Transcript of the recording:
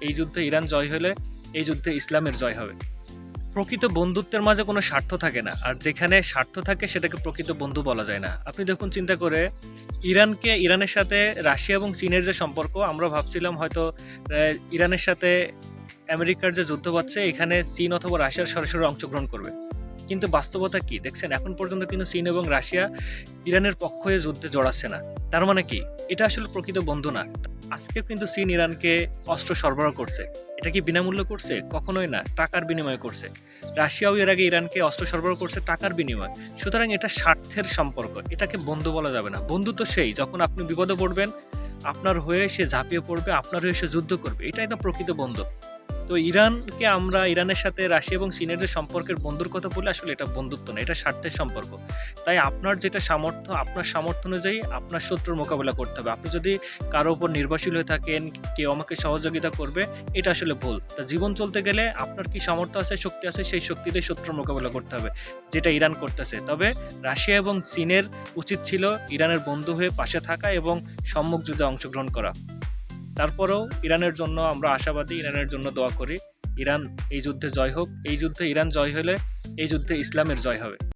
এই যুদ্ধে ইরান জয় হলে এই যুদ্ধে ইসলামের জয় হবে। প্রকৃত বন্ধুত্বের মাঝে কোনো স্বার্থ থাকে না, আর যেখানে স্বার্থ থাকে সেটাকে প্রকৃত বন্ধু বলা যায় না। আপনি দেখুন, চিন্তা করে ইরানের সাথে রাশিয়া এবং চীনের যে সম্পর্ক, আমরা ভাবছিলাম হয়তো ইরানের সাথে আমেরিকার যে যুদ্ধ বাজছে এখানে চীন অথবা রাশিয়ার সরাসরি অংশগ্রহণ করবে, কিন্তু বাস্তবতা কি দেখছেন? এখন পর্যন্ত কিন্তু চীন এবং রাশিয়া ইরানের পক্ষ হয়ে যুদ্ধে জড়াচ্ছে না। তার মানে কি এটা আসলে প্রকৃত বন্ধু না। আজকেও কিন্তু চীন ইরানকে অস্ত্র সরবরাহ করছে। এটা কি বিনামূল্যে করছে? কখনোই না, টাকার বিনিময়ে করছে। রাশিয়াও এর আগে ইরানকে অস্ত্র সরবরাহ করছে টাকার বিনিময়ে। সুতরাং এটা স্বার্থের সম্পর্ক, এটাকে বন্ধু বলা যাবে না। বন্ধু তো সেই যখন আপনি বিপদে পড়বেন, আপনার হয়ে সে ঝাঁপিয়ে পড়বে, আপনার হয়ে সে যুদ্ধ করবে, এটাই না প্রকৃত বন্ধু। তো ইরানের সাথে রাশিয়া এবং চীনের যে সম্পর্কের বন্ধুর কথা বলে, আসলে এটা বন্ধুত্ব না, এটা স্বার্থের সম্পর্ক। তাই আপনার যেটা সামর্থ্য, আপনার সামর্থ্য অনুযায়ী আপনার শত্রুর মোকাবেলা করতে হবে। আপনি যদি কারো উপর নির্ভরশীল হয়ে থাকেন, কেউ আমাকে সহযোগিতা করবে, এটা আসলে ভুল। তা জীবন চলতে গেলে আপনার কি সামর্থ্য আছে, শক্তি আছে, সেই শক্তিতে শত্রুর মোকাবেলা করতে হবে, যেটা ইরান করতেছে। তবে রাশিয়া এবং চীনের উচিত ছিল ইরানের বন্ধু হয়ে পাশে থাকা এবং সম্মুখ যুদ্ধে অংশগ্রহণ করা। তারপরেও ইরানের জন্য আমরা আশাবাদী, ইরানের জন্য দোয়া করি। ইরান এই যুদ্ধে জয় হোক। এই যুদ্ধে ইরান জয় হলে এই যুদ্ধে ইসলামের জয় হবে।